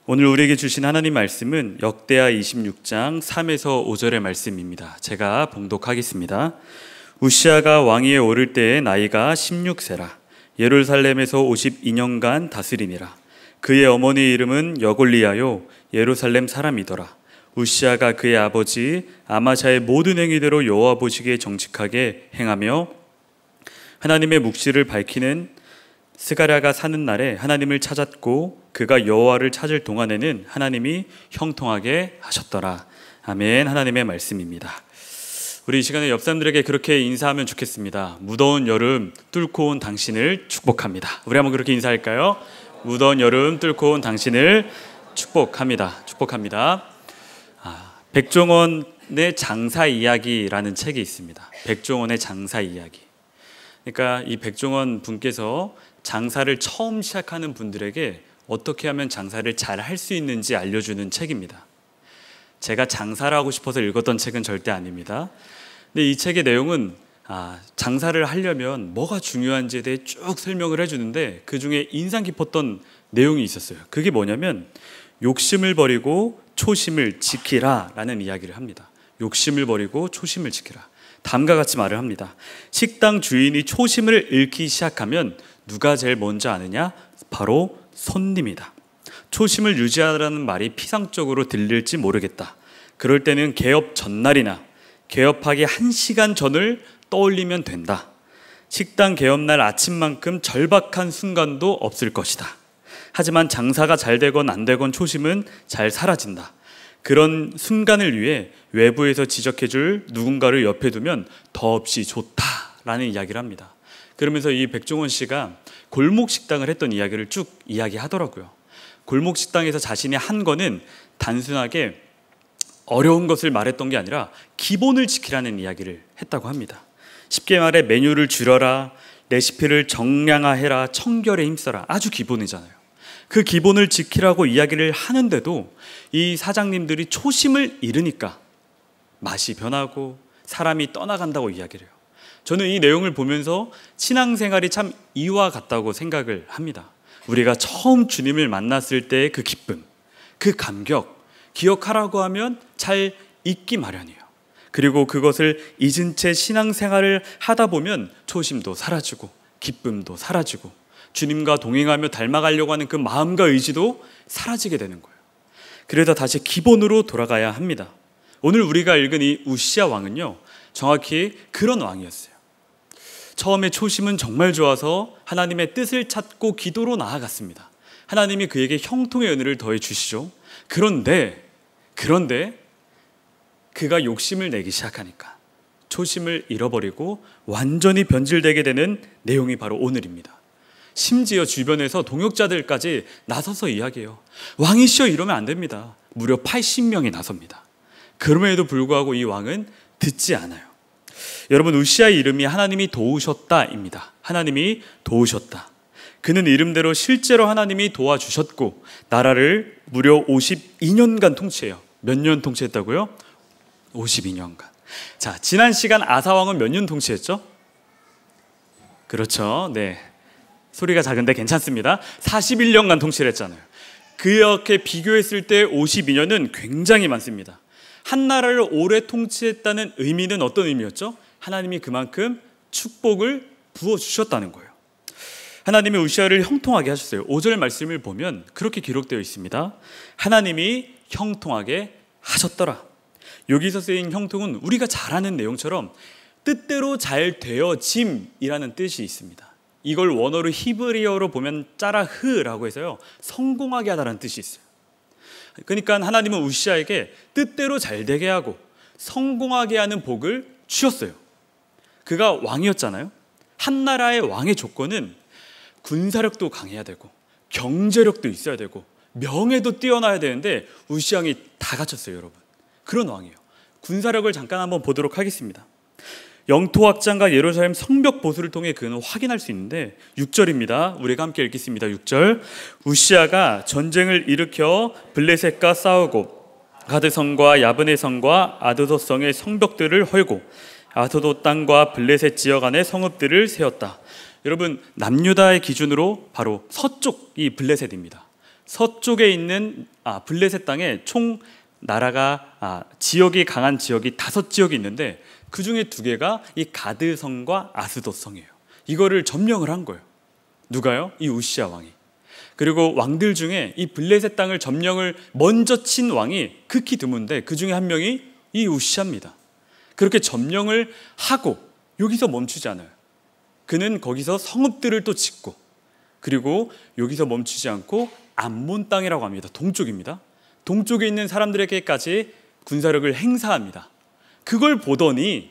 오늘 우리에게 주신 하나님 말씀은 역대하 26장 3에서 5절의 말씀입니다. 제가 봉독하겠습니다. 우시아가 왕위에 오를 때의 나이가 16세라. 예루살렘에서 52년간 다스리니라. 그의 어머니 이름은 여골리아요 예루살렘 사람이더라. 우시아가 그의 아버지 아마샤의 모든 행위대로 여호와 보시기에 정직하게 행하며 하나님의 묵시를 밝히는 스가랴가 사는 날에 하나님을 찾았고 그가 여호와를 찾을 동안에는 하나님이 형통하게 하셨더라. 아멘. 하나님의 말씀입니다. 우리 이 시간에 옆 사람들에게 그렇게 인사하면 좋겠습니다. 무더운 여름 뚫고 온 당신을 축복합니다. 우리 한번 그렇게 인사할까요? 무더운 여름 뚫고 온 당신을 축복합니다. 축복합니다. 백종원의 장사 이야기라는 책이 있습니다. 백종원의 장사 이야기. 그러니까 이 백종원 분께서 장사를 처음 시작하는 분들에게 어떻게 하면 장사를 잘 할 수 있는지 알려주는 책입니다. 제가 장사를 하고 싶어서 읽었던 책은 절대 아닙니다. 근데 이 책의 내용은 장사를 하려면 뭐가 중요한지에 대해 쭉 설명을 해주는데 그 중에 인상 깊었던 내용이 있었어요. 그게 뭐냐면 욕심을 버리고 초심을 지키라 라는 이야기를 합니다. 욕심을 버리고 초심을 지키라. 다음과 같이 말을 합니다. 식당 주인이 초심을 잃기 시작하면 누가 제일 먼저 아느냐? 바로 손님이다. 초심을 유지하라는 말이 피상적으로 들릴지 모르겠다. 그럴 때는 개업 전날이나 개업하기 1시간 전을 떠올리면 된다. 식당 개업날 아침만큼 절박한 순간도 없을 것이다. 하지만 장사가 잘 되건 안 되건 초심은 잘 사라진다. 그런 순간을 위해 외부에서 지적해줄 누군가를 옆에 두면 더없이 좋다라는 이야기를 합니다. 그러면서 이 백종원 씨가 골목 식당을 했던 이야기를 쭉 이야기하더라고요. 골목 식당에서 자신이 한 거는 단순하게 어려운 것을 말했던 게 아니라 기본을 지키라는 이야기를 했다고 합니다. 쉽게 말해 메뉴를 줄여라, 레시피를 정량화해라, 청결에 힘써라. 아주 기본이잖아요. 그 기본을 지키라고 이야기를 하는데도 이 사장님들이 초심을 잃으니까 맛이 변하고 사람이 떠나간다고 이야기를 해요. 저는 이 내용을 보면서 신앙생활이 참 이와 같다고 생각을 합니다. 우리가 처음 주님을 만났을 때의 그 기쁨, 그 감격, 기억하라고 하면 잘 잊기 마련이에요. 그리고 그것을 잊은 채 신앙생활을 하다 보면 초심도 사라지고 기쁨도 사라지고 주님과 동행하며 닮아가려고 하는 그 마음과 의지도 사라지게 되는 거예요. 그래서 다시 기본으로 돌아가야 합니다. 오늘 우리가 읽은 이 우시아 왕은요, 정확히 그런 왕이었어요. 처음에 초심은 정말 좋아서 하나님의 뜻을 찾고 기도로 나아갔습니다. 하나님이 그에게 형통의 은혜를 더해 주시죠. 그런데 그가 욕심을 내기 시작하니까 초심을 잃어버리고 완전히 변질되게 되는 내용이 바로 오늘입니다. 심지어 주변에서 동역자들까지 나서서 이야기해요. 왕이시여 이러면 안 됩니다. 무려 80명이 나섭니다. 그럼에도 불구하고 이 왕은 듣지 않아요. 여러분, 우시아의 이름이 하나님이 도우셨다입니다. 하나님이 도우셨다. 그는 이름대로 실제로 하나님이 도와주셨고 나라를 무려 52년간 통치해요. 몇 년 통치했다고요? 52년간. 자, 지난 시간 아사왕은 몇 년 통치했죠? 그렇죠. 네. 소리가 작은데 괜찮습니다. 41년간 통치를 했잖아요. 그렇게 비교했을 때 52년은 굉장히 많습니다. 한 나라를 오래 통치했다는 의미는 어떤 의미였죠? 하나님이 그만큼 축복을 부어주셨다는 거예요. 하나님이 우시아를 형통하게 하셨어요. 5절 말씀을 보면 그렇게 기록되어 있습니다. 하나님이 형통하게 하셨더라. 여기서 쓰인 형통은 우리가 잘 아는 내용처럼 뜻대로 잘 되어짐이라는 뜻이 있습니다. 이걸 원어로 히브리어로 보면 짜라흐라고 해서요, 성공하게 하다라는 뜻이 있어요. 그러니까 하나님은 우시아에게 뜻대로 잘 되게 하고 성공하게 하는 복을 주셨어요. 그가 왕이었잖아요. 한 나라의 왕의 조건은 군사력도 강해야 되고 경제력도 있어야 되고 명예도 뛰어나야 되는데 우시아 왕이 다 갖췄어요, 여러분. 그런 왕이에요. 군사력을 잠깐 한번 보도록 하겠습니다. 영토 확장과 예루살렘 성벽 보수를 통해 그는 확인할 수 있는데 6절입니다. 우리가 함께 읽겠습니다. 6절. 우시아가 전쟁을 일으켜 블레셋과 싸우고 가드성과 야브네성과 아드도성의 성벽들을 헐고 아도도 땅과 블레셋 지역 안에 성읍들을 세웠다. 여러분, 남유다의 기준으로 바로 서쪽이 블레셋입니다. 서쪽에 있는 블레셋 땅에 총 나라가 지역이 강한 지역이 5지역이 있는데 그 중에 2개가 이 가드성과 아스돗성이에요. 이거를 점령을 한 거예요. 누가요? 이 우시야 왕이. 그리고 왕들 중에 이 블레셋 땅을 점령을 먼저 친 왕이 극히 드문데 그 중에 한 명이 이 우시야입니다. 그렇게 점령을 하고 여기서 멈추지 않아요. 그는 거기서 성읍들을 또 짓고, 그리고 여기서 멈추지 않고 암몬 땅이라고 합니다. 동쪽입니다. 동쪽에 있는 사람들에게까지 군사력을 행사합니다. 그걸 보더니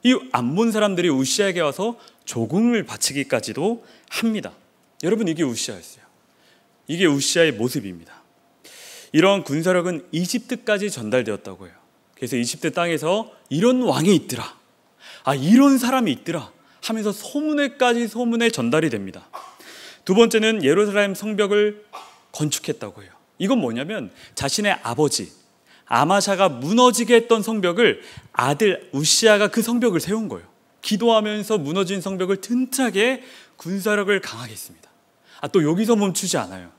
이 암몬 사람들이 우시야에게 와서 조공을 바치기까지도 합니다. 여러분, 이게 우시야였어요. 이게 우시야의 모습입니다. 이런 군사력은 이집트까지 전달되었다고 해요. 그래서 이집트 땅에서 이런 왕이 있더라, 이런 사람이 있더라 하면서 소문에 전달이 됩니다. 2번째는 예루살렘 성벽을 건축했다고 해요. 이건 뭐냐면 자신의 아버지 아마샤가 무너지게 했던 성벽을 아들 우시야가 그 성벽을 세운 거예요. 기도하면서 무너진 성벽을 튼튼하게 군사력을 강하게 했습니다. 또 여기서 멈추지 않아요.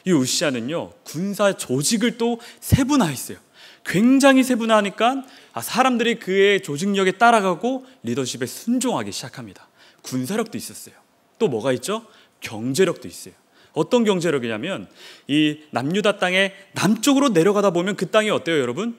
이 우시야는요, 군사 조직을 또 세분화했어요. 굉장히 세분화하니까 사람들이 그의 조직력에 따라가고 리더십에 순종하기 시작합니다. 군사력도 있었어요. 또 뭐가 있죠? 경제력도 있어요. 어떤 경제력이냐면 이 남유다 땅에 남쪽으로 내려가다 보면 그 땅이 어때요, 여러분?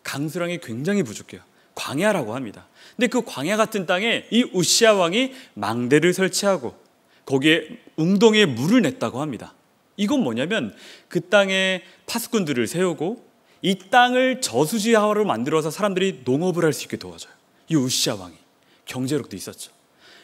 강수량이 굉장히 부족해요. 광야라고 합니다. 근데 그 광야 같은 땅에 이 우시야 왕이 망대를 설치하고 거기에 웅덩이에 물을 냈다고 합니다. 이건 뭐냐면 그 땅에 파수꾼들을 세우고 이 땅을 저수지화로 만들어서 사람들이 농업을 할 수 있게 도와줘요. 이 우시야 왕이 경제력도 있었죠.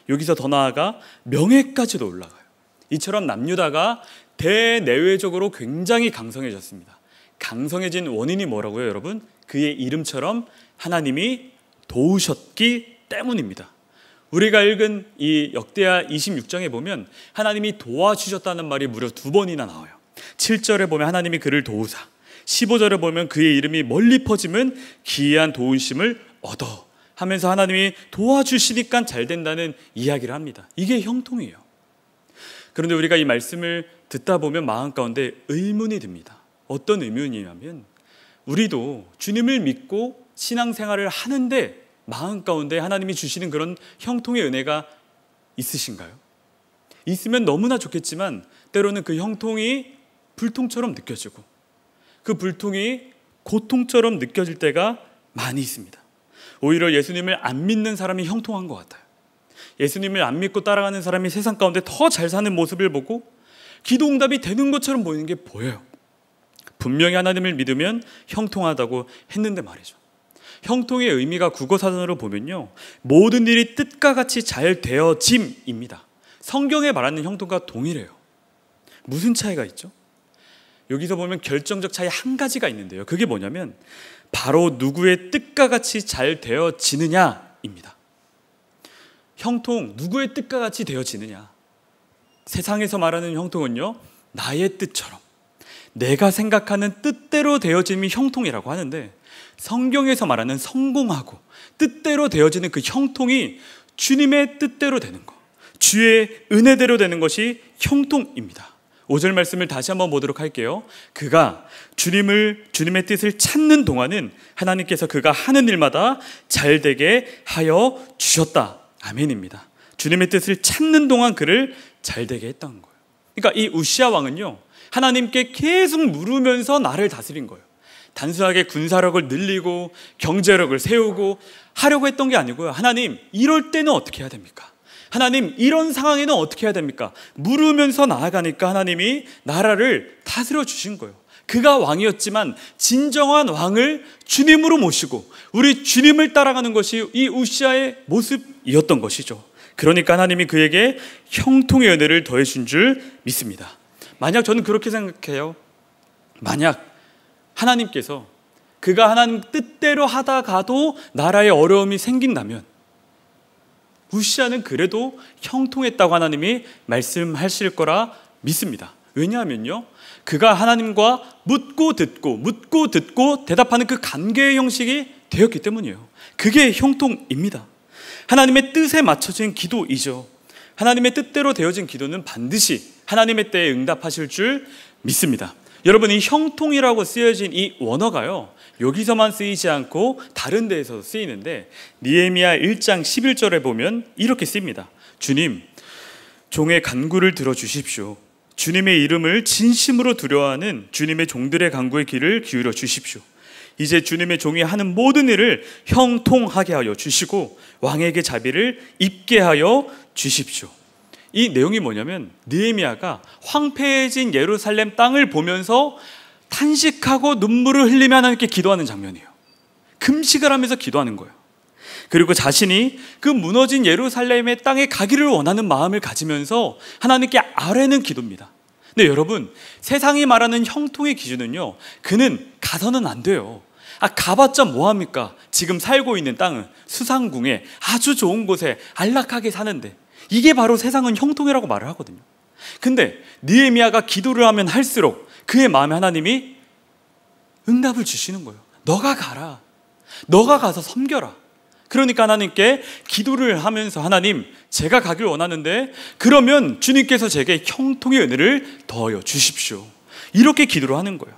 여기서 더 나아가 명예까지도 올라가요. 이처럼 남유다가 대내외적으로 굉장히 강성해졌습니다. 강성해진 원인이 뭐라고요, 여러분? 그의 이름처럼 하나님이 도우셨기 때문입니다. 우리가 읽은 이 역대하 26장에 보면 하나님이 도와주셨다는 말이 무려 2번이나 나와요. 7절에 보면 하나님이 그를 도우사, 15절에 보면 그의 이름이 멀리 퍼지면 기이한 도우심을 얻어 하면서 하나님이 도와주시니까 잘 된다는 이야기를 합니다. 이게 형통이에요. 그런데 우리가 이 말씀을 듣다 보면 마음 가운데 의문이 듭니다. 어떤 의문이냐면 우리도 주님을 믿고 신앙생활을 하는데 마음 가운데 하나님이 주시는 그런 형통의 은혜가 있으신가요? 있으면 너무나 좋겠지만 때로는 그 형통이 불통처럼 느껴지고 그 불통이 고통처럼 느껴질 때가 많이 있습니다. 오히려 예수님을 안 믿는 사람이 형통한 것 같아요. 예수님을 안 믿고 따라가는 사람이 세상 가운데 더 잘 사는 모습을 보고 기도응답이 되는 것처럼 보이는 게 보여요. 분명히 하나님을 믿으면 형통하다고 했는데 말이죠. 형통의 의미가 국어사전으로 보면요, 모든 일이 뜻과 같이 잘 되어짐입니다. 성경에 말하는 형통과 동일해요. 무슨 차이가 있죠? 여기서 보면 결정적 차이 한 가지가 있는데요. 그게 뭐냐면 바로 누구의 뜻과 같이 잘 되어지느냐입니다. 형통, 누구의 뜻과 같이 되어지느냐. 세상에서 말하는 형통은요, 나의 뜻처럼 내가 생각하는 뜻대로 되어짐이 형통이라고 하는데 성경에서 말하는 성공하고 뜻대로 되어지는 그 형통이 주님의 뜻대로 되는 것, 주의 은혜대로 되는 것이 형통입니다. 5절 말씀을 다시 한번 보도록 할게요. 그가 주님의 뜻을 찾는 동안은 하나님께서 그가 하는 일마다 잘되게 하여 주셨다. 아멘입니다. 주님의 뜻을 찾는 동안 그를 잘되게 했던 거예요. 그러니까 이 우시야 왕은요, 하나님께 계속 물으면서 나를 다스린 거예요. 단순하게 군사력을 늘리고 경제력을 세우고 하려고 했던 게 아니고요. 하나님, 이럴 때는 어떻게 해야 됩니까? 하나님, 이런 상황에는 어떻게 해야 됩니까? 물으면서 나아가니까 하나님이 나라를 다스려 주신 거예요. 그가 왕이었지만 진정한 왕을 주님으로 모시고 우리 주님을 따라가는 것이 이 우시야의 모습이었던 것이죠. 그러니까 하나님이 그에게 형통의 은혜를 더해 준 줄 믿습니다. 만약 저는 그렇게 생각해요. 만약 하나님께서 그가 하나님 뜻대로 하다가도 나라에 어려움이 생긴다면 우시야는 그래도 형통했다고 하나님이 말씀하실 거라 믿습니다. 왜냐하면요, 그가 하나님과 묻고 듣고 대답하는 그 관계의 형식이 되었기 때문이에요. 그게 형통입니다. 하나님의 뜻에 맞춰진 기도이죠. 하나님의 뜻대로 되어진 기도는 반드시 하나님의 때에 응답하실 줄 믿습니다. 여러분, 이 형통이라고 쓰여진 이 원어가요, 여기서만 쓰이지 않고 다른 데에서도 쓰이는데 느헤미야 1장 11절에 보면 이렇게 쓰입니다. 주님, 종의 간구를 들어주십시오. 주님의 이름을 진심으로 두려워하는 주님의 종들의 간구의 귀를 기울여 주십시오. 이제 주님의 종이 하는 모든 일을 형통하게 하여 주시고 왕에게 자비를 입게 하여 주십시오. 이 내용이 뭐냐면 느헤미야가 황폐해진 예루살렘 땅을 보면서 탄식하고 눈물을 흘리며 하나님께 기도하는 장면이에요. 금식을 하면서 기도하는 거예요. 그리고 자신이 그 무너진 예루살렘의 땅에 가기를 원하는 마음을 가지면서 하나님께 아뢰는 기도입니다. 근데 여러분, 세상이 말하는 형통의 기준은요, 그는 가서는 안 돼요. 가봤자 뭐합니까? 지금 살고 있는 땅은 수상궁에 아주 좋은 곳에 안락하게 사는데, 이게 바로 세상은 형통이라고 말을 하거든요. 근데 느헤미야가 기도를 하면 할수록 그의 마음에 하나님이 응답을 주시는 거예요. 너가 가라. 너가 가서 섬겨라. 그러니까 하나님께 기도를 하면서, 하나님, 제가 가길 원하는데 그러면 주님께서 제게 형통의 은혜를 더하여 주십시오. 이렇게 기도를 하는 거예요.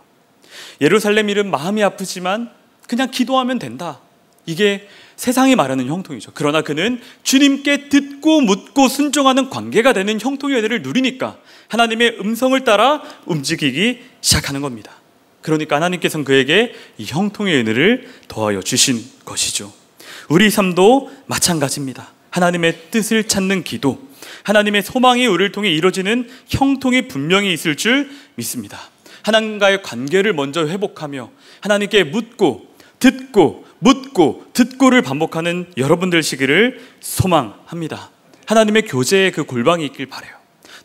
예루살렘 일은 마음이 아프지만 그냥 기도하면 된다. 이게 세상이 말하는 형통이죠. 그러나 그는 주님께 듣고 묻고 순종하는 관계가 되는 형통의 은혜를 누리니까 하나님의 음성을 따라 움직이기 시작하는 겁니다. 그러니까 하나님께서는 그에게 이 형통의 은혜를 더하여 주신 것이죠. 우리 삶도 마찬가지입니다. 하나님의 뜻을 찾는 기도, 하나님의 소망이 우리를 통해 이루어지는 형통이 분명히 있을 줄 믿습니다. 하나님과의 관계를 먼저 회복하며 하나님께 묻고 듣고 묻고 듣고를 반복하는 여러분들 시기를 소망합니다. 하나님의 교제의 그 골방이 있길 바라요.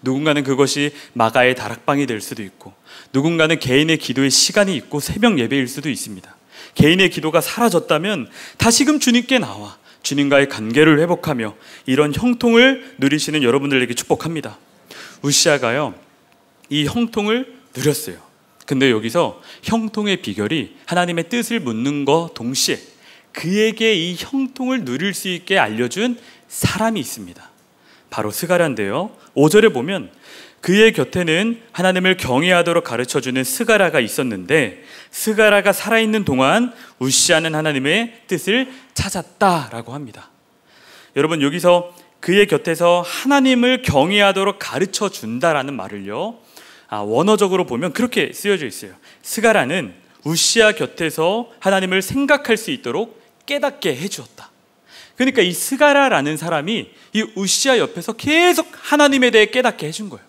누군가는 그것이 마가의 다락방이 될 수도 있고, 누군가는 개인의 기도의 시간이 있고 새벽 예배일 수도 있습니다. 개인의 기도가 사라졌다면 다시금 주님께 나와 주님과의 관계를 회복하며 이런 형통을 누리시는 여러분들에게 축복합니다. 우시아가요, 이 형통을 누렸어요. 근데 여기서 형통의 비결이 하나님의 뜻을 묻는 것 동시에 그에게 이 형통을 누릴 수 있게 알려준 사람이 있습니다. 바로 스가랴인데요, 5절에 보면 그의 곁에는 하나님을 경외하도록 가르쳐주는 스가랴가 있었는데 스가랴가 살아있는 동안 우시아는 하나님의 뜻을 찾았다라고 합니다. 여러분, 여기서 그의 곁에서 하나님을 경외하도록 가르쳐준다라는 말을요, 원어적으로 보면 그렇게 쓰여져 있어요. 스가랴는 우시아 곁에서 하나님을 생각할 수 있도록 깨닫게 해주었다. 그러니까 이 스가랴라는 사람이 이 우시아 옆에서 계속 하나님에 대해 깨닫게 해준 거예요.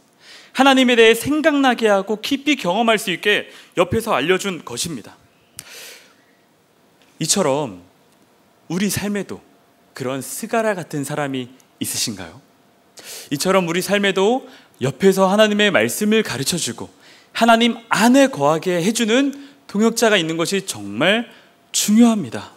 하나님에 대해 생각나게 하고 깊이 경험할 수 있게 옆에서 알려준 것입니다. 이처럼 우리 삶에도 그런 스가랴 같은 사람이 있으신가요? 이처럼 우리 삶에도 옆에서 하나님의 말씀을 가르쳐주고 하나님 안에 거하게 해주는 동역자가 있는 것이 정말 중요합니다.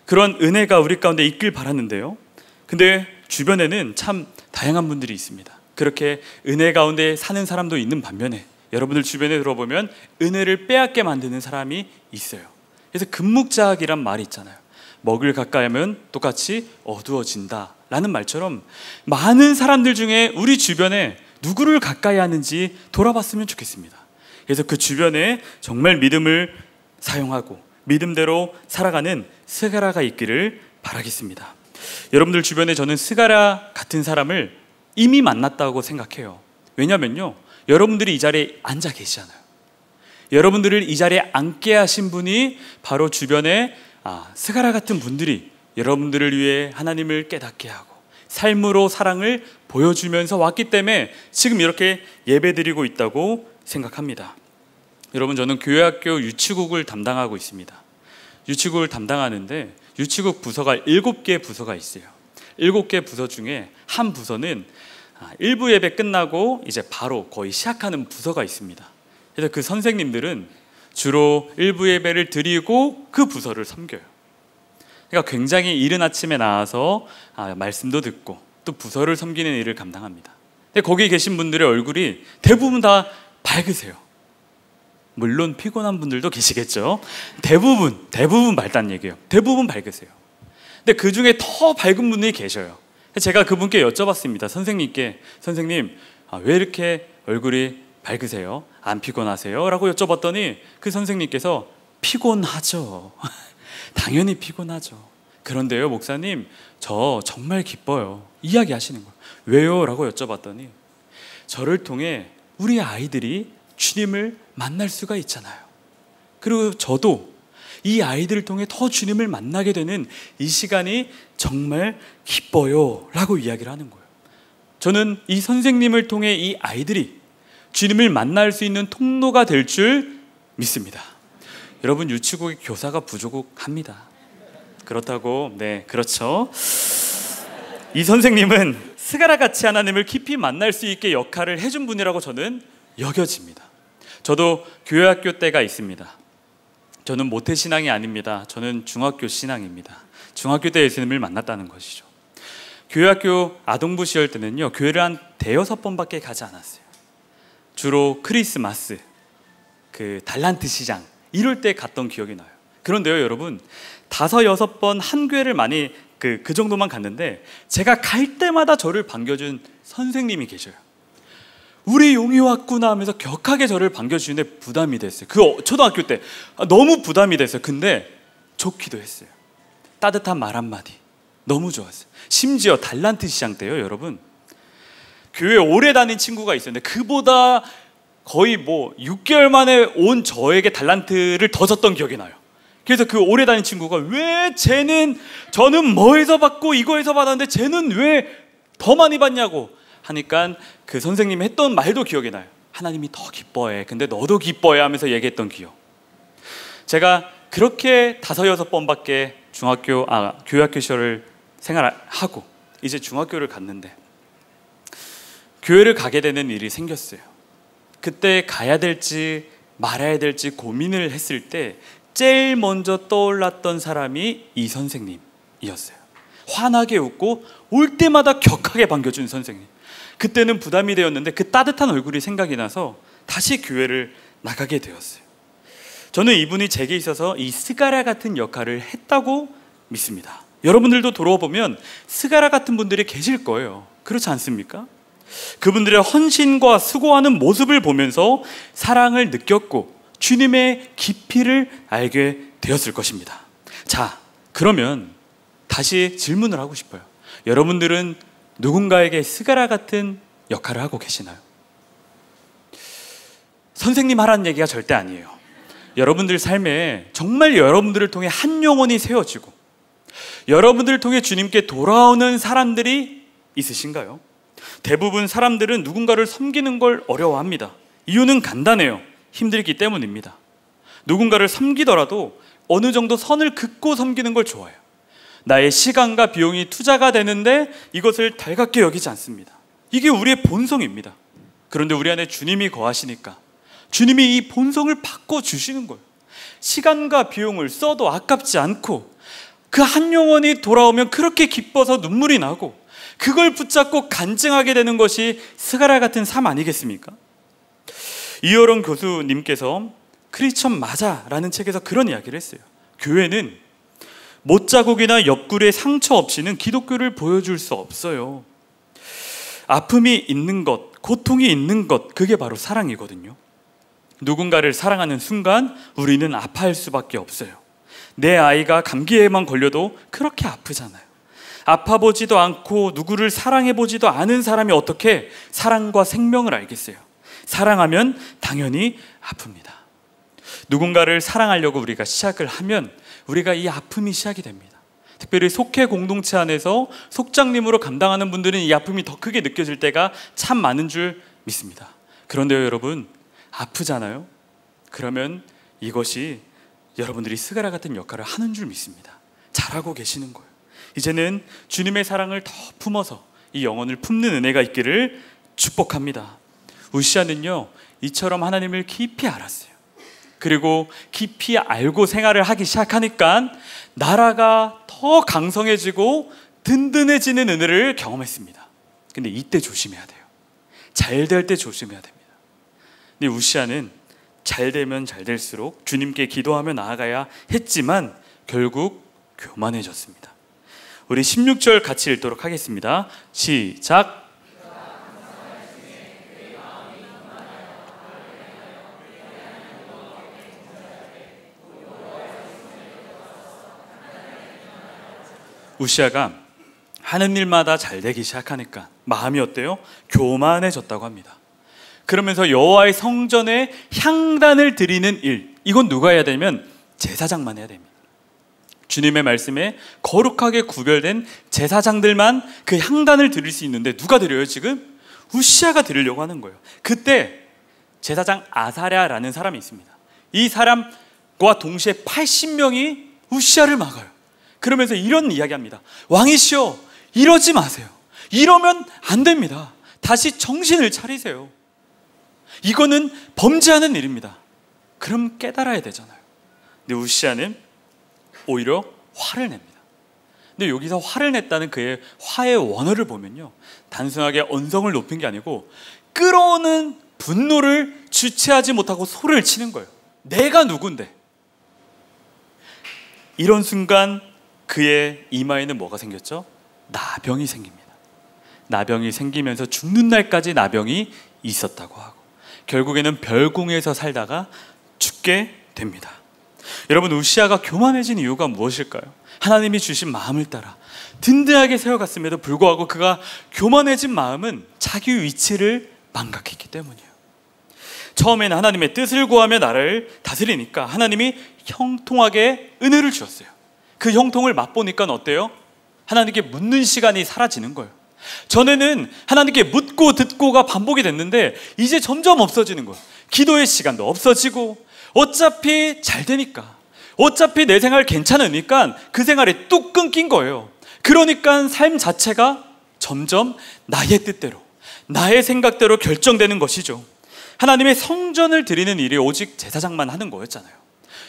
그런 은혜가 우리 가운데 있길 바라는데요, 근데 주변에는 참 다양한 분들이 있습니다. 그렇게 은혜 가운데 사는 사람도 있는 반면에 여러분들 주변에 들어보면 은혜를 빼앗게 만드는 사람이 있어요. 그래서 금묵자학이란 말이 있잖아요. 먹을 가까이 하면 똑같이 어두워진다 라는 말처럼 많은 사람들 중에 우리 주변에 누구를 가까이 하는지 돌아봤으면 좋겠습니다. 그래서 그 주변에 정말 믿음을 사용하고 믿음대로 살아가는 스가랴가 있기를 바라겠습니다. 여러분들 주변에 저는 스가랴 같은 사람을 이미 만났다고 생각해요. 왜냐면요, 여러분들이 이 자리에 앉아 계시잖아요. 여러분들을 이 자리에 앉게 하신 분이 바로 주변에 스가랴 같은 분들이 여러분들을 위해 하나님을 깨닫게 하고 삶으로 사랑을 보여주면서 왔기 때문에 지금 이렇게 예배드리고 있다고 생각합니다. 여러분, 저는 교회학교 유치국을 담당하고 있습니다. 유치국을 담당하는데 유치국 부서가 7개 부서가 있어요. 7개 부서 중에 한 부서는 일부 예배 끝나고 이제 바로 거의 시작하는 부서가 있습니다. 그래서 그 선생님들은 주로 일부 예배를 드리고 그 부서를 섬겨요. 그러니까 굉장히 이른 아침에 나와서 말씀도 듣고 또 부서를 섬기는 일을 감당합니다. 근데 거기 계신 분들의 얼굴이 대부분 다 밝으세요. 물론 피곤한 분들도 계시겠죠. 대부분 밝다는 얘기예요. 대부분 밝으세요. 근데 그 중에 더 밝은 분들이 계셔요. 제가 그분께 여쭤봤습니다. 선생님께, 선생님, 왜 이렇게 얼굴이 밝으세요? 안 피곤하세요? 라고 여쭤봤더니 그 선생님께서 피곤하죠. 당연히 피곤하죠. 그런데요, 목사님, 저 정말 기뻐요. 이야기하시는 거예요. 왜요? 라고 여쭤봤더니 저를 통해 우리 아이들이 주님을 만날 수가 있잖아요. 그리고 저도 이 아이들을 통해 더 주님을 만나게 되는 이 시간이 정말 기뻐요 라고 이야기를 하는 거예요. 저는 이 선생님을 통해 이 아이들이 주님을 만날 수 있는 통로가 될 줄 믿습니다. 여러분, 유치국의 교사가 부족합니다. 그렇다고, 네, 그렇죠. 이 선생님은 스가랴같이 하나님을 깊이 만날 수 있게 역할을 해준 분이라고 저는 여겨집니다. 저도 교회학교 때가 있습니다. 저는 모태신앙이 아닙니다. 저는 중학교 신앙입니다. 중학교 때 예수님을 만났다는 것이죠. 교회학교 아동부 시절 때는요, 교회를 한 5-6번밖에 가지 않았어요. 주로 크리스마스, 그 달란트 시장 이럴 때 갔던 기억이 나요. 그런데요, 여러분, 5-6번 한 교회를 많이 그 정도만 갔는데 제가 갈 때마다 저를 반겨준 선생님이 계셔요. 우리 용이 왔구나 하면서 격하게 저를 반겨주는데 부담이 됐어요. 그 초등학교 때 너무 부담이 됐어요. 근데 좋기도 했어요. 따뜻한 말 한마디 너무 좋았어요. 심지어 달란트 시장 때요, 여러분, 교회 오래 다닌 친구가 있었는데 그보다 거의 6개월 만에 온 저에게 달란트를 더 줬던 기억이 나요. 그래서 그 오래 다닌 친구가 왜 저는 뭐에서 받고 이거에서 받았는데 쟤는 왜 더 많이 받냐고 하니까 그 선생님이 했던 말도 기억이 나요. 하나님이 더 기뻐해. 근데 너도 기뻐해 하면서 얘기했던 기억. 제가 그렇게 5-6번밖에 교회학교 시절을 생활하고 이제 중학교를 갔는데 교회를 가게 되는 일이 생겼어요. 그때 가야 될지 말아야 될지 고민을 했을 때 제일 먼저 떠올랐던 사람이 이 선생님이었어요. 환하게 웃고 올 때마다 격하게 반겨준 선생님. 그때는 부담이 되었는데 그 따뜻한 얼굴이 생각이 나서 다시 교회를 나가게 되었어요. 저는 이분이 제게 있어서 이 스가랴 같은 역할을 했다고 믿습니다. 여러분들도 돌아보면 스가랴 같은 분들이 계실 거예요. 그렇지 않습니까? 그분들의 헌신과 수고하는 모습을 보면서 사랑을 느꼈고 주님의 깊이를 알게 되었을 것입니다. 자, 그러면 다시 질문을 하고 싶어요. 여러분들은 누군가에게 스가랴 같은 역할을 하고 계시나요? 선생님 하라는 얘기가 절대 아니에요. 여러분들 삶에 정말 여러분들을 통해 한 영혼이 세워지고 여러분들을 통해 주님께 돌아오는 사람들이 있으신가요? 대부분 사람들은 누군가를 섬기는 걸 어려워합니다. 이유는 간단해요. 힘들기 때문입니다. 누군가를 섬기더라도 어느 정도 선을 긋고 섬기는 걸 좋아해요. 나의 시간과 비용이 투자가 되는데 이것을 달갑게 여기지 않습니다. 이게 우리의 본성입니다. 그런데 우리 안에 주님이 거하시니까 주님이 이 본성을 바꿔주시는 거예요. 시간과 비용을 써도 아깝지 않고 그 한 영혼이 돌아오면 그렇게 기뻐서 눈물이 나고 그걸 붙잡고 간증하게 되는 것이 스가랴 같은 삶 아니겠습니까? 이효령 교수님께서 크리스천 맞아 라는 책에서 그런 이야기를 했어요. 교회는 못자국이나 옆구리에 상처 없이는 기독교를 보여줄 수 없어요. 아픔이 있는 것, 고통이 있는 것, 그게 바로 사랑이거든요. 누군가를 사랑하는 순간 우리는 아파할 수밖에 없어요. 내 아이가 감기에만 걸려도 그렇게 아프잖아요. 아파보지도 않고 누구를 사랑해보지도 않은 사람이 어떻게 사랑과 생명을 알겠어요? 사랑하면 당연히 아픕니다. 누군가를 사랑하려고 우리가 시작을 하면 우리가 이 아픔이 시작이 됩니다. 특별히 속회 공동체 안에서 속장님으로 감당하는 분들은 이 아픔이 더 크게 느껴질 때가 참 많은 줄 믿습니다. 그런데요, 여러분, 아프잖아요? 그러면 이것이 여러분들이 스가랴 같은 역할을 하는 줄 믿습니다. 잘하고 계시는 거예요. 이제는 주님의 사랑을 더 품어서 이 영혼을 품는 은혜가 있기를 축복합니다. 우시아는요, 이처럼 하나님을 깊이 알았어요. 그리고 깊이 알고 생활을 하기 시작하니까 나라가 더 강성해지고 든든해지는 은혜를 경험했습니다. 근데 이때 조심해야 돼요. 잘 될 때 조심해야 됩니다. 근데 우시아는 잘 되면 잘 될수록 주님께 기도하며 나아가야 했지만 결국 교만해졌습니다. 우리 16절 같이 읽도록 하겠습니다. 시작. 우시아가 하는 일마다 잘 되기 시작하니까 마음이 어때요? 교만해졌다고 합니다. 그러면서 여호와의 성전에 향단을 드리는 일, 이건 누가 해야 되냐면 제사장만 해야 됩니다. 주님의 말씀에 거룩하게 구별된 제사장들만 그 향단을 드릴 수 있는데 누가 드려요 지금? 우시아가 드리려고 하는 거예요. 그때 제사장 아사랴라는 사람이 있습니다. 이 사람과 동시에 80명이 우시아를 막아요. 그러면서 이런 이야기합니다. 왕이시여, 이러지 마세요. 이러면 안 됩니다. 다시 정신을 차리세요. 이거는 범죄하는 일입니다. 그럼 깨달아야 되잖아요. 근데 우시아는 오히려 화를 냅니다. 근데 여기서 화를 냈다는 그의 화의 원어를 보면요, 단순하게 언성을 높인 게 아니고 끌어오는 분노를 주체하지 못하고 소리를 치는 거예요. 내가 누군데? 이런 순간 그의 이마에는 뭐가 생겼죠? 나병이 생깁니다. 나병이 생기면서 죽는 날까지 나병이 있었다고 하고, 결국에는 별궁에서 살다가 죽게 됩니다. 여러분, 우시아가 교만해진 이유가 무엇일까요? 하나님이 주신 마음을 따라 든든하게 세워갔음에도 불구하고 그가 교만해진 마음은 자기 위치를 망각했기 때문이에요. 처음에는 하나님의 뜻을 구하며 나를 다스리니까 하나님이 형통하게 은혜를 주었어요. 그 형통을 맛보니까 어때요? 하나님께 묻는 시간이 사라지는 거예요. 전에는 하나님께 묻고 듣고가 반복이 됐는데 이제 점점 없어지는 거예요. 기도의 시간도 없어지고, 어차피 잘 되니까, 어차피 내 생활 괜찮으니까 그 생활이 뚝 끊긴 거예요. 그러니까 삶 자체가 점점 나의 뜻대로, 나의 생각대로 결정되는 것이죠. 하나님의 성전을 드리는 일이 오직 제사장만 하는 거였잖아요.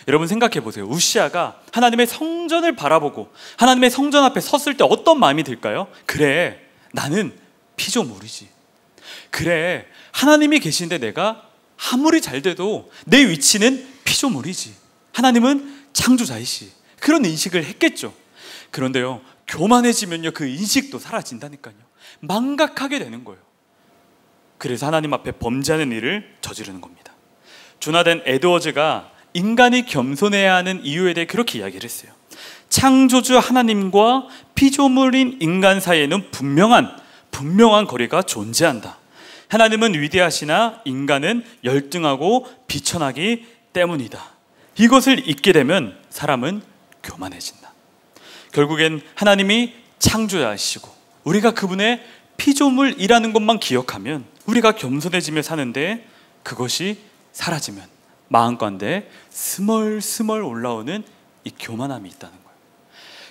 여러분 생각해 보세요. 우시아가 하나님의 성전을 바라보고 하나님의 성전 앞에 섰을 때 어떤 마음이 들까요? 그래, 나는 피조물이지. 그래, 하나님이 계신데 내가 아무리 잘 돼도 내 위치는 피조물이지. 하나님은 창조자이시. 그런 인식을 했겠죠. 그런데요, 교만해지면요, 그 인식도 사라진다니까요. 망각하게 되는 거예요. 그래서 하나님 앞에 범죄하는 일을 저지르는 겁니다. 조나단 에드워즈가 인간이 겸손해야 하는 이유에 대해 그렇게 이야기를 했어요. 창조주 하나님과 피조물인 인간 사이에는 분명한 거리가 존재한다. 하나님은 위대하시나 인간은 열등하고 비천하기 때문이다. 이것을 잊게 되면 사람은 교만해진다. 결국엔 하나님이 창조자이시고 우리가 그분의 피조물이라는 것만 기억하면 우리가 겸손해지며 사는데, 그것이 사라지면 마음 가운데 스멀스멀 올라오는 이 교만함이 있다는 거예요.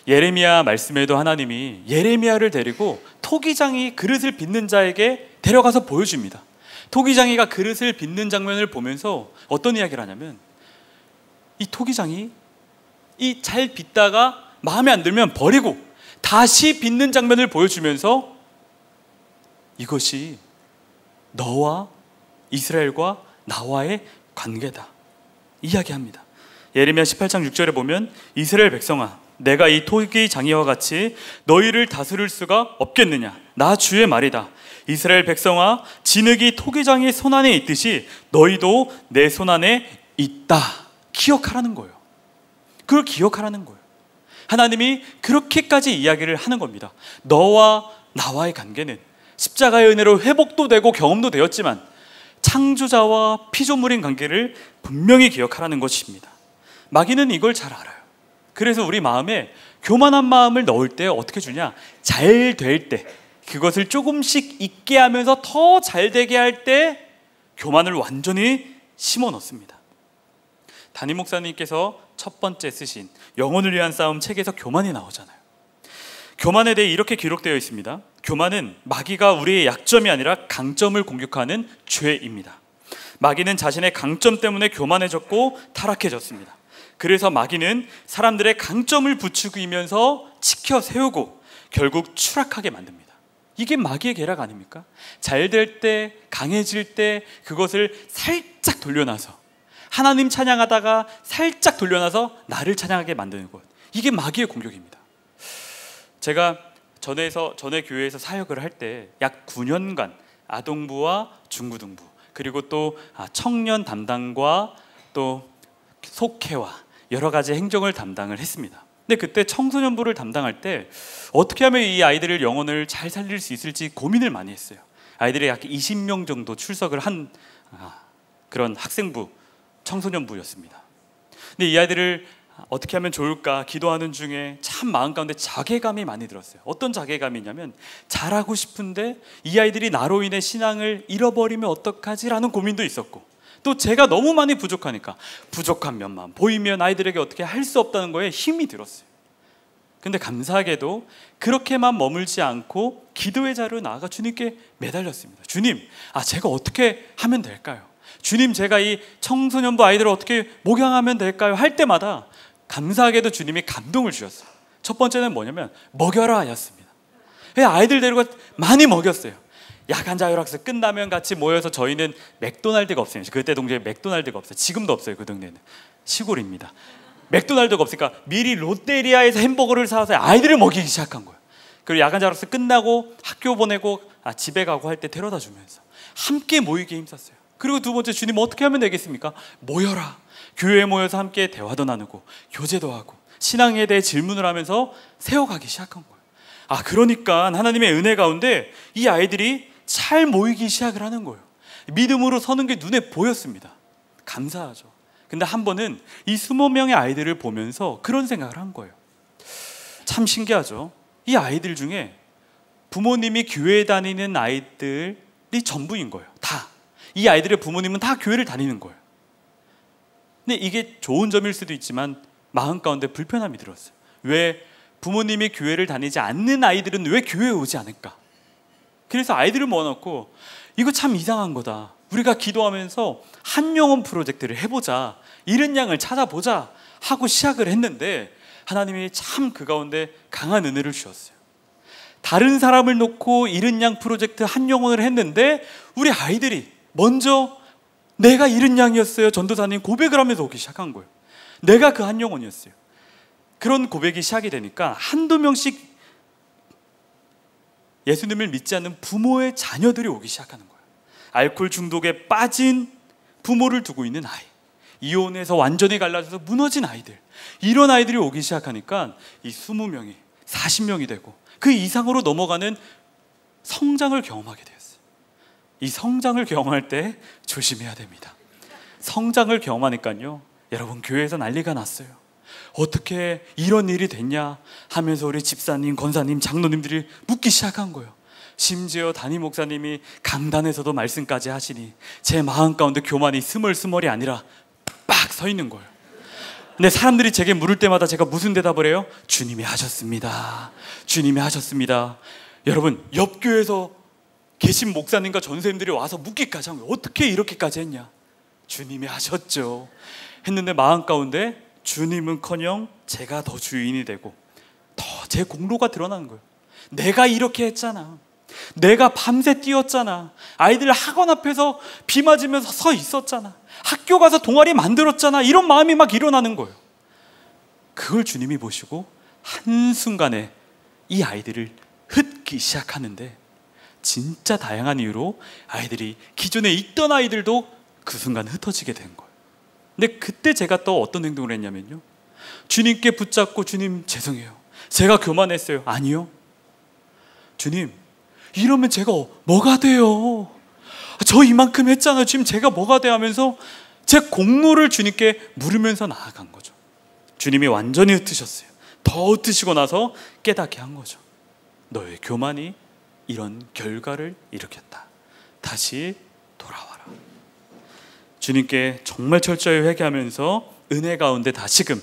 예레미야 말씀에도 하나님이 예레미야를 데리고 토기장이 그릇을 빚는 자에게 데려가서 보여줍니다. 토기장이가 그릇을 빚는 장면을 보면서 어떤 이야기를 하냐면, 이 토기장이 이 잘 빚다가 마음에 안 들면 버리고 다시 빚는 장면을 보여주면서 이것이 너와 이스라엘과 나와의 관계다 이야기합니다. 예레미야 18장 6절에 보면, 이스라엘 백성아, 내가 이 토기장이와 같이 너희를 다스릴 수가 없겠느냐? 나 주의 말이다. 이스라엘 백성아, 진흙이 토기장의 손안에 있듯이 너희도 내 손안에 있다. 기억하라는 거예요. 그걸 기억하라는 거예요. 하나님이 그렇게까지 이야기를 하는 겁니다. 너와 나와의 관계는 십자가의 은혜로 회복도 되고 경험도 되었지만 창조자와 피조물인 관계를 분명히 기억하라는 것입니다. 마귀는 이걸 잘 알아요. 그래서 우리 마음에 교만한 마음을 넣을 때 어떻게 주냐? 잘 될 때, 그것을 조금씩 잊게 하면서 더 잘 되게 할 때 교만을 완전히 심어 넣습니다. 담임 목사님께서 첫 번째 쓰신 영혼을 위한 싸움 책에서 교만이 나오잖아요. 교만에 대해 이렇게 기록되어 있습니다. 교만은 마귀가 우리의 약점이 아니라 강점을 공격하는 죄입니다. 마귀는 자신의 강점 때문에 교만해졌고 타락해졌습니다. 그래서 마귀는 사람들의 강점을 부추기면서 치켜 세우고 결국 추락하게 만듭니다. 이게 마귀의 계략 아닙니까? 잘 될 때, 강해질 때 그것을 살짝 돌려놔서, 하나님 찬양하다가 살짝 돌려놔서 나를 찬양하게 만드는 것, 이게 마귀의 공격입니다. 제가 전에 교회에서 사역을 할 때 약 9년간 아동부와 중고등부, 그리고 또 청년 담당과 또 속회와 여러 가지 행정을 담당을 했습니다. 근데 그때 청소년부를 담당할 때 어떻게 하면 이 아이들을 영혼을 잘 살릴 수 있을지 고민을 많이 했어요. 아이들이 약 20명 정도 출석을 한 그런 학생부, 청소년부였습니다. 근데 이 아이들을 어떻게 하면 좋을까 기도하는 중에 참 마음 가운데 자괴감이 많이 들었어요. 어떤 자괴감이냐면 잘하고 싶은데 이 아이들이 나로 인해 신앙을 잃어버리면 어떡하지라는 고민도 있었고, 또 제가 너무 많이 부족하니까 부족한 면만 보이면 아이들에게 어떻게 할 수 없다는 거에 힘이 들었어요. 근데 감사하게도 그렇게만 머물지 않고 기도의 자리로 나아가 주님께 매달렸습니다. 주님, 제가 어떻게 하면 될까요? 주님, 제가 이 청소년부 아이들을 어떻게 목양하면 될까요? 할 때마다 감사하게도 주님이 감동을 주셨어요. 첫 번째는 뭐냐면 먹여라 하였습니다. 아이들 데리고 많이 먹였어요. 야간 자율학습 끝나면 같이 모여서, 저희는 맥도날드가 없어요. 그때 동네에 맥도날드가 없어요. 지금도 없어요. 그 동네는 시골입니다. 맥도날드가 없으니까 미리 롯데리아에서 햄버거를 사와서 아이들을 먹이기 시작한 거예요. 그리고 야간 자율학습 끝나고 학교 보내고 집에 가고 할 때 데려다 주면서 함께 모이기에 힘썼어요. 그리고 두 번째, 주님 어떻게 하면 되겠습니까? 모여라. 교회에 모여서 함께 대화도 나누고 교제도 하고 신앙에 대해 질문을 하면서 세워가기 시작한 거예요. 그러니까 하나님의 은혜 가운데 이 아이들이 잘 모이기 시작을 하는 거예요. 믿음으로 서는 게 눈에 보였습니다. 감사하죠. 근데 한 번은 이 20명의 아이들을 보면서 그런 생각을 한 거예요. 참 신기하죠. 이 아이들 중에 부모님이 교회 다니는 아이들이 전부인 거예요. 다. 이 아이들의 부모님은 다 교회를 다니는 거예요. 근데 이게 좋은 점일 수도 있지만 마음 가운데 불편함이 들었어요. 왜 부모님이 교회를 다니지 않는 아이들은 왜 교회에 오지 않을까? 그래서 아이들을 모아놓고 이거 참 이상한 거다. 우리가 기도하면서 한 영혼 프로젝트를 해보자, 잃은 양을 찾아보자 하고 시작을 했는데 하나님이 참 그 가운데 강한 은혜를 주셨어요. 다른 사람을 놓고 잃은 양 프로젝트 한 영혼을 했는데 우리 아이들이 먼저 내가 잃은 양이었어요 전도사님 고백을 하면서 오기 시작한 거예요. 내가 그 한 영혼이었어요. 그런 고백이 시작이 되니까 한두 명씩 예수님을 믿지 않는 부모의 자녀들이 오기 시작하는 거예요. 알코올 중독에 빠진 부모를 두고 있는 아이, 이혼해서 완전히 갈라져서 무너진 아이들, 이런 아이들이 오기 시작하니까 이 20명이 40명이 되고 그 이상으로 넘어가는 성장을 경험하게 되었어요. 이 성장을 경험할 때 조심해야 됩니다. 성장을 경험하니까요, 여러분 교회에서 난리가 났어요. 어떻게 이런 일이 됐냐 하면서 우리 집사님, 권사님, 장로님들이 묻기 시작한 거예요. 심지어 담임 목사님이 강단에서도 말씀까지 하시니 제 마음 가운데 교만이 스멀스멀이 아니라 빡 서 있는 거예요. 근데 사람들이 제게 물을 때마다 제가 무슨 대답을 해요? 주님이 하셨습니다. 주님이 하셨습니다. 여러분, 옆 교회에서 계신 목사님과 전도사님들이 와서 묻기까지 한 거예요. 어떻게 이렇게까지 했냐? 주님이 하셨죠. 했는데 마음 가운데 주님은커녕 제가 더 주인이 되고 더 제 공로가 드러나는 거예요. 내가 이렇게 했잖아. 내가 밤새 뛰었잖아. 아이들 학원 앞에서 비 맞으면서 서 있었잖아. 학교 가서 동아리 만들었잖아. 이런 마음이 막 일어나는 거예요. 그걸 주님이 보시고 한순간에 이 아이들을 흩기 시작하는데, 진짜 다양한 이유로 아이들이, 기존에 있던 아이들도 그 순간 흩어지게 된 거예요. 근데 그때 제가 또 어떤 행동을 했냐면요, 주님께 붙잡고, 주님 죄송해요, 제가 교만했어요. 아니요, 주님 이러면 제가 뭐가 돼요? 저 이만큼 했잖아요. 지금 제가 뭐가 돼? 하면서 제 공로를 주님께 물으면서 나아간 거죠. 주님이 완전히 흩으셨어요. 더 흩으시고 나서 깨닫게 한 거죠. 너의 교만이 이런 결과를 일으켰다. 다시 돌아와라. 주님께 정말 철저히 회개하면서 은혜 가운데 다시금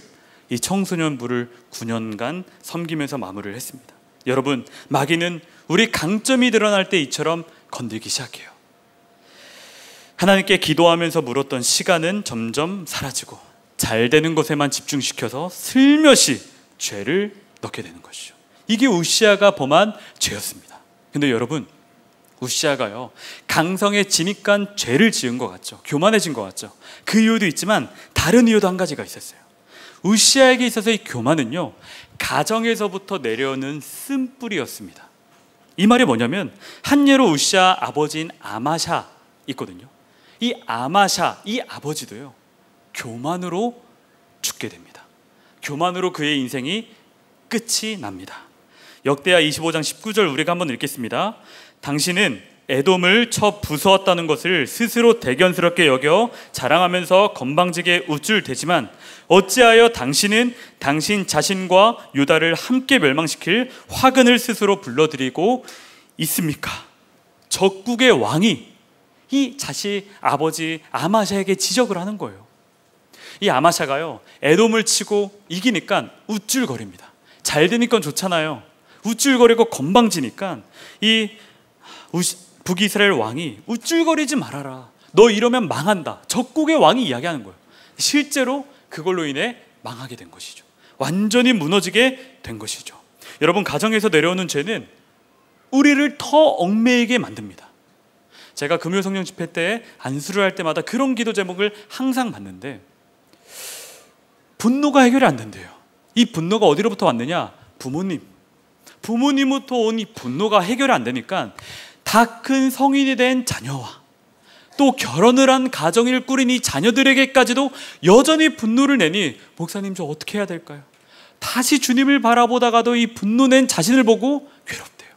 이 청소년부를 9년간 섬기면서 마무리를 했습니다. 여러분, 마귀는 우리 강점이 드러날 때 이처럼 건들기 시작해요. 하나님께 기도하면서 물었던 시간은 점점 사라지고 잘 되는 것에만 집중시켜서 슬며시 죄를 넣게 되는 것이죠. 이게 우시아가 범한 죄였습니다. 근데 여러분, 우시아가요, 강성에 지니까 죄를 지은 것 같죠. 교만해진 것 같죠. 그 이유도 있지만 다른 이유도 한 가지가 있었어요. 우시아에게 있어서의 교만은요, 가정에서부터 내려오는 쓴뿌리였습니다. 이 말이 뭐냐면, 한 예로 우시아 아버지인 아마샤 있거든요. 이 아마샤, 이 아버지도요, 교만으로 죽게 됩니다. 교만으로 그의 인생이 끝이 납니다. 역대하 25장 19절 우리가 한번 읽겠습니다. 당신은 에돔을 쳐 부수었다는 것을 스스로 대견스럽게 여겨 자랑하면서 건방지게 우쭐대지만 어찌하여 당신은 당신 자신과 유다를 함께 멸망시킬 화근을 스스로 불러들이고 있습니까? 적국의 왕이 이 자식 아버지 아마샤에게 지적을 하는 거예요. 이 아마샤가요, 에돔을 치고 이기니까 우쭐거립니다. 잘 되니까 좋잖아요. 우쭐거리고 건방지니까 이 북이스라엘 왕이 우쭐거리지 말아라, 너 이러면 망한다, 적국의 왕이 이야기하는 거예요. 실제로 그걸로 인해 망하게 된 것이죠. 완전히 무너지게 된 것이죠. 여러분, 가정에서 내려오는 죄는 우리를 더 얽매이게 만듭니다. 제가 금요 성령 집회 때 안수를 할 때마다 그런 기도 제목을 항상 받는데, 분노가 해결이 안 된대요. 이 분노가 어디로부터 왔느냐? 부모님부터 온 이 분노가 해결이 안 되니까 다 큰 성인이 된 자녀와 또 결혼을 한 가정을 꾸린 이 자녀들에게까지도 여전히 분노를 내니, 목사님 저 어떻게 해야 될까요? 다시 주님을 바라보다가도 이 분노낸 자신을 보고 괴롭대요.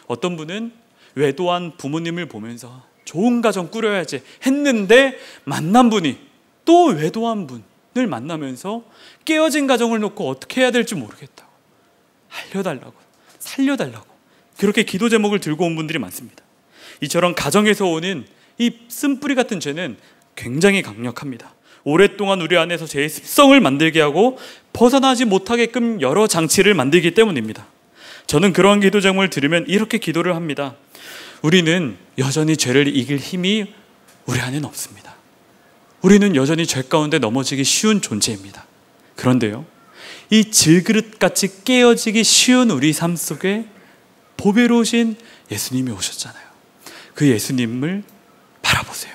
어떤 분은 외도한 부모님을 보면서 좋은 가정 꾸려야지 했는데, 만난 분이 또 외도한 분을 만나면서 깨어진 가정을 놓고 어떻게 해야 될지 모르겠다고, 알려달라고, 살려달라고 그렇게 기도 제목을 들고 온 분들이 많습니다. 이처럼 가정에서 오는 이 쓴뿌리 같은 죄는 굉장히 강력합니다. 오랫동안 우리 안에서 죄의 습성을 만들게 하고 벗어나지 못하게끔 여러 장치를 만들기 때문입니다. 저는 그러한 기도 제목을 들으면 이렇게 기도를 합니다. 우리는 여전히 죄를 이길 힘이 우리 안에는 없습니다. 우리는 여전히 죄 가운데 넘어지기 쉬운 존재입니다. 그런데요, 이 질그릇같이 깨어지기 쉬운 우리 삶 속에 보배로우신 예수님이 오셨잖아요. 그 예수님을 바라보세요.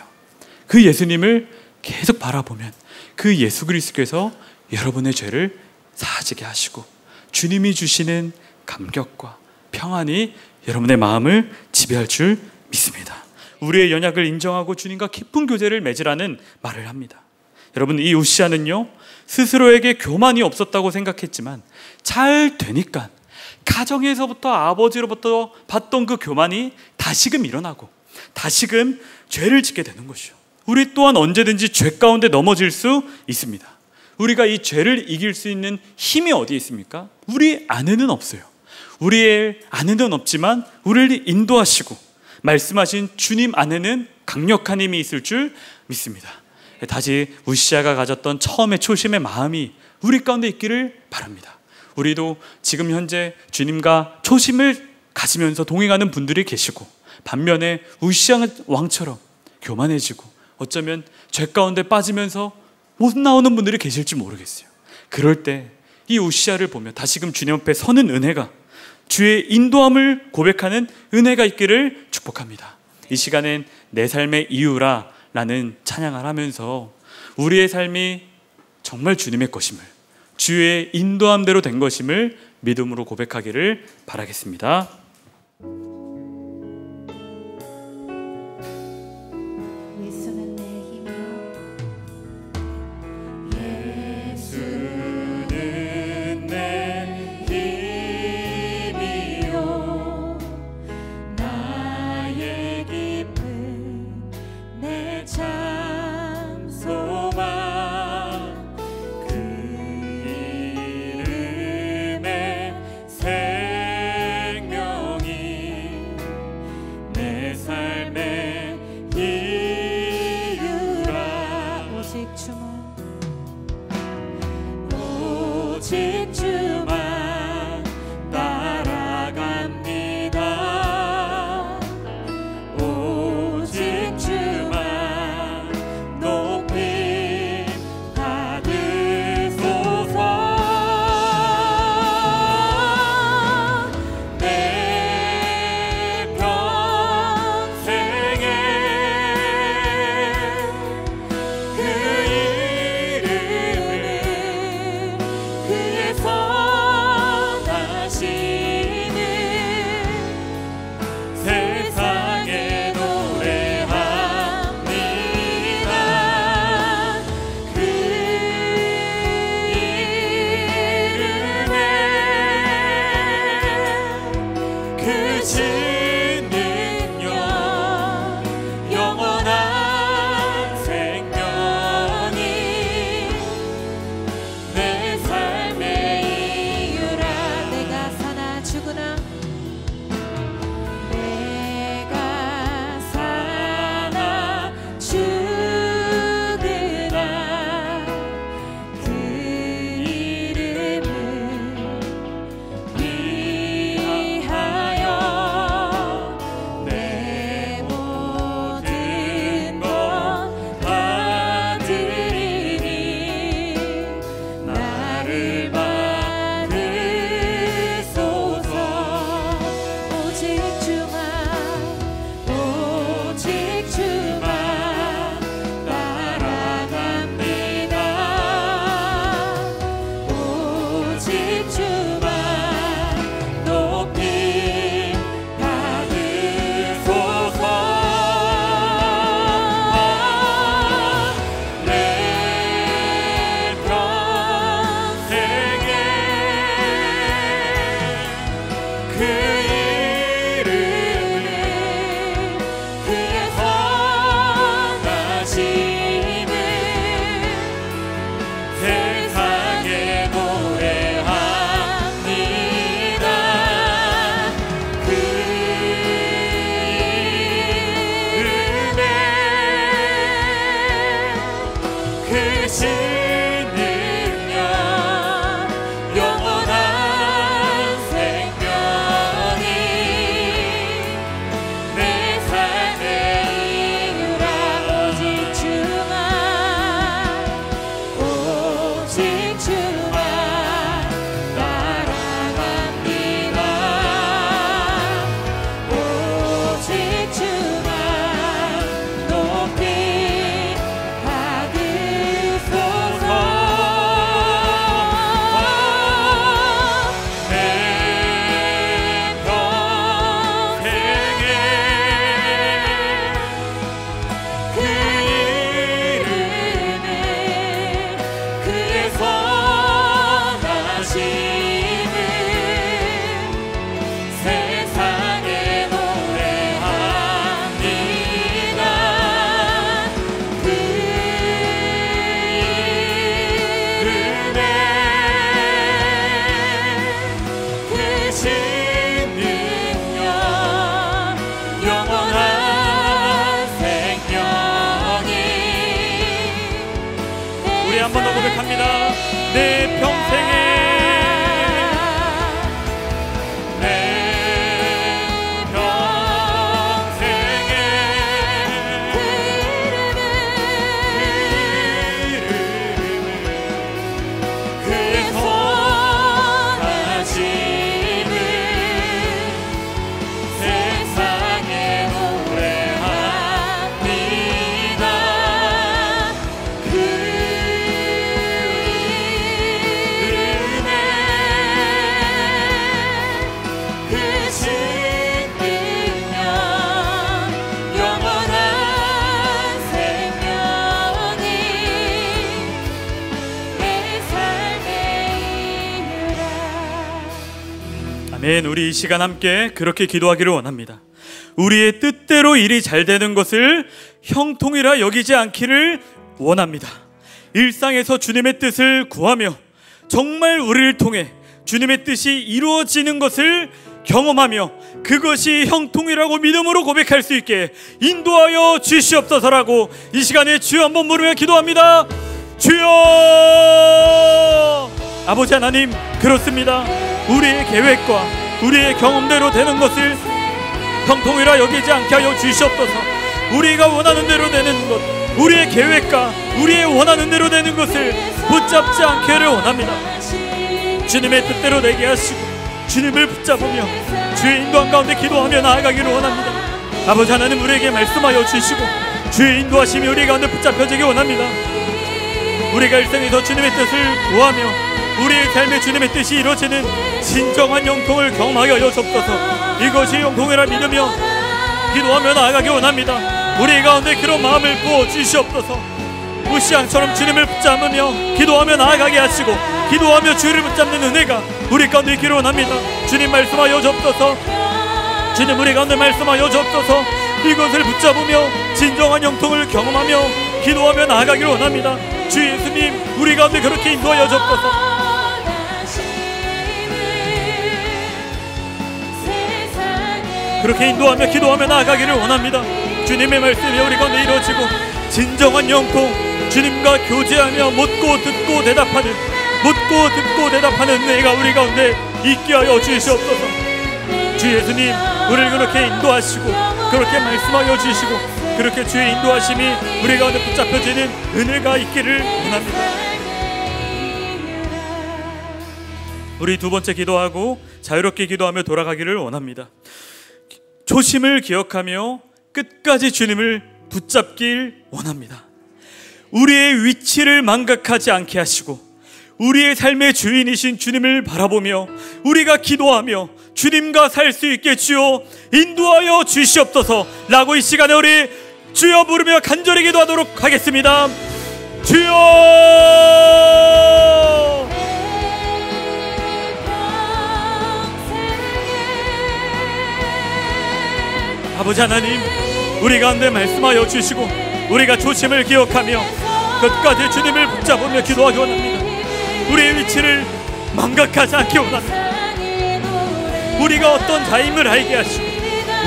그 예수님을 계속 바라보면 그 예수 그리스도께서 여러분의 죄를 사하지게 하시고 주님이 주시는 감격과 평안이 여러분의 마음을 지배할 줄 믿습니다. 우리의 연약을 인정하고 주님과 깊은 교제를 맺으라는 말을 합니다. 여러분, 이 우시아는요, 스스로에게 교만이 없었다고 생각했지만 잘 되니까 가정에서부터 아버지로부터 받던 그 교만이 다시금 일어나고 다시금 죄를 짓게 되는 것이죠. 우리 또한 언제든지 죄 가운데 넘어질 수 있습니다. 우리가 이 죄를 이길 수 있는 힘이 어디에 있습니까? 우리 안에는 없어요. 우리의 안에는 없지만 우리를 인도하시고 말씀하신 주님 안에는 강력한 힘이 있을 줄 믿습니다. 다시 우시아가 가졌던 처음의 초심의 마음이 우리 가운데 있기를 바랍니다. 우리도 지금 현재 주님과 초심을 가지면서 동행하는 분들이 계시고, 반면에 우시아 왕처럼 교만해지고 어쩌면 죄 가운데 빠지면서 못 나오는 분들이 계실지 모르겠어요. 그럴 때 이 우시아를 보며 다시금 주님 앞에 서는 은혜가, 주의 인도함을 고백하는 은혜가 있기를 축복합니다. 이 시간엔 내 삶의 이유라 라는 찬양을 하면서 우리의 삶이 정말 주님의 것임을, 주의 인도함대로 된 것임을 믿음으로 고백하기를 바라겠습니다. 예수는 내 힘이요, 예수는 내 힘이요, 나의 기쁨, 내 참 소망, 그 이름에 생명이 내 삶의 이유라. 오직 주만, 오직 주만 따라갑니다. 오직 주만 높이 받으소서. 내 평생에 그 이름을 한 번 더 고백합니다. 내 평생에 아멘. 우리 이 시간 함께 그렇게 기도하기를 원합니다. 우리의 뜻대로 일이 잘 되는 것을 형통이라 여기지 않기를 원합니다. 일상에서 주님의 뜻을 구하며 정말 우리를 통해 주님의 뜻이 이루어지는 것을 경험하며 그것이 형통이라고 믿음으로 고백할 수 있게 인도하여 주시옵소서라고 이 시간에 주여 한번 부르며 기도합니다. 주여! 아버지 하나님, 그렇습니다. 우리의 계획과 우리의 경험대로 되는 것을 형통이라 여기지 않게 하여 주시옵소서. 우리가 원하는 대로 되는 것, 우리의 계획과 우리의 원하는 대로 되는 것을 붙잡지 않기를 원합니다. 주님의 뜻대로 되게 하시고 주님을 붙잡으며 주의 인도한 가운데 기도하며 나아가기를 원합니다. 아버지 하나님, 우리에게 말씀하여 주시고 주의 인도하심이 우리 가운데 붙잡혀지기 원합니다. 우리가 일생에서 주님의 뜻을 구하며 우리의 삶에 주님의 뜻이 이루어지는 진정한 형통을 경험하게 하여 주옵소서. 이것이 형통이라 믿으며 기도하며 나아가기 원합니다. 우리 가운데 그런 마음을 부어 주시옵소서. 무시양처럼 주님을 붙잡으며 기도하며 나아가게 하시고 기도하며 주를 붙잡는 은혜가 우리 가운데 있기를 원합니다. 주님 말씀하여 주옵소서. 주님 우리 가운데 말씀하여 주옵소서. 이것을 붙잡으며 진정한 형통을 경험하며 기도하며 나아가기를 원합니다. 주 예수님, 우리 가운데 그렇게 인도하여 주옵소서. 그렇게 인도하며 기도하며 나아가기를 원합니다. 주님의 말씀이 우리 가운데 이루어지고 진정한 형통, 주님과 교제하며 묻고 듣고 대답하는 은혜가 우리 가운데 있게 하여 주시옵소서. 주 예수님, 우리를 그렇게 인도하시고 그렇게 말씀하여 주시고 그렇게 주의 인도하심이 우리 가운데 붙잡혀지는 은혜가 있기를 원합니다. 우리 두 번째 기도하고 자유롭게 기도하며 돌아가기를 원합니다. 초심을 기억하며 끝까지 주님을 붙잡길 원합니다. 우리의 위치를 망각하지 않게 하시고 우리의 삶의 주인이신 주님을 바라보며 우리가 기도하며 주님과 살 수 있게 주여 인도하여 주시옵소서 라고 이 시간에 우리 주여 부르며 간절히 기도하도록 하겠습니다. 주여! 아버지 하나님, 우리 가운데 말씀하여 주시고 우리가 초심을 기억하며 끝까지 주님을 붙잡으며 기도하기 원합니다. 우리의 위치를 망각하지 않기 원합니다. 우리가 어떤 자임을 알게 하시고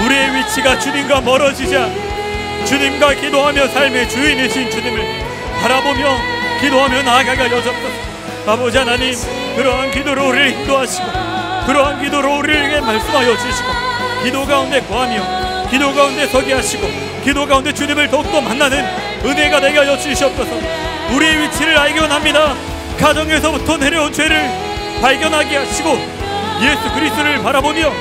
우리의 위치가 주님과 멀어지자 주님과 기도하며 삶의 주인이신 주님을 바라보며 기도하며 나아가게 하여 주옵소서. 아버지 하나님, 그러한 기도로 우리를 인도하시고 그러한 기도로 우리에게 말씀하여 주시고 기도 가운데 구하며 기도 가운데 서게 하시고 기도 가운데 주님을 더욱더 만나는 은혜가 되게 하여 주시옵소서. 우리의 위치를 알기 원합니다. 가정에서부터 내려온 죄를 발견하게 하시고 예수 그리스도를 바라보며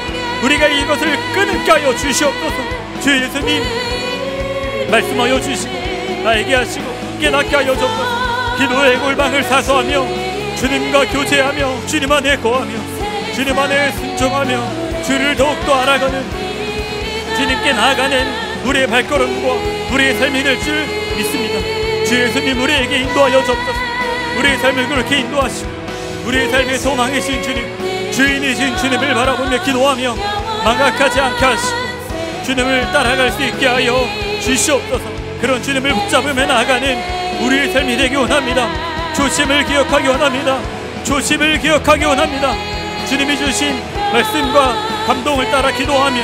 우리가 이것을 끊게 하여 주시옵소서. 주 예수님 말씀하여 주시고 알게 하시고 깨닫게 하여 주옵소서. 기도의 골방을 사서하며 주님과 교제하며 주님 안에 거하며 주님 안에 순종하며 주를 더욱더 알아가는 주님께 나아가는 우리의 발걸음과 우리의 삶이 될 줄 믿습니다. 주 예수님 우리에게 인도하여 주옵소서. 우리의 삶을 그렇게 인도하시고 우리의 삶의 소망이신 주님, 주인이신 주님을 바라보며 기도하며 망각하지 않게 하시고 주님을 따라갈 수 있게 하여 주시옵소서. 그런 주님을 붙잡으며 나아가는 우리의 삶이 되기 원합니다. 조심을 기억하기 원합니다. 조심을 기억하기 원합니다. 주님이 주신 말씀과 감동을 따라 기도하며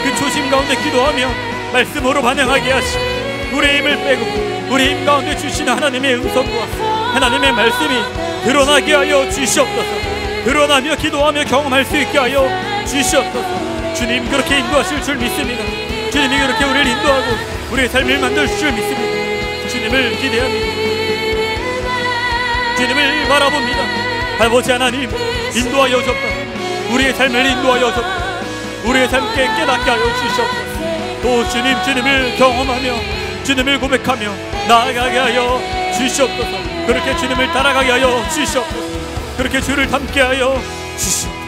그 조심 가운데 기도하며 말씀으로 반응하게 하시고 우리의 힘을 빼고 우리 힘 가운데 주신 하나님의 음성과 하나님의 말씀이 드러나게 하여 주시옵소서. 드러나며 기도하며 경험할 수 있게 하여 주시옵소서. 주님 그렇게 인도하실 줄 믿습니다. 주님이 그렇게 우리를 인도하고 우리의 삶을 만드실 줄 믿습니다. 주님을 기대합니다. 주님을 바라봅니다. 아버지 하나님 인도하여 주옵소서. 우리의 삶을 인도하여 주옵소서. 우리의 삶께 깨닫게 하여 주시옵소서. 또 주님을 경험하며 주님을 고백하며 나아가게 하여 주시옵소서. 그렇게 주님을 따라가게 하여 주시옵소서. 그렇게 주를 닮게 하여 주시옵소서.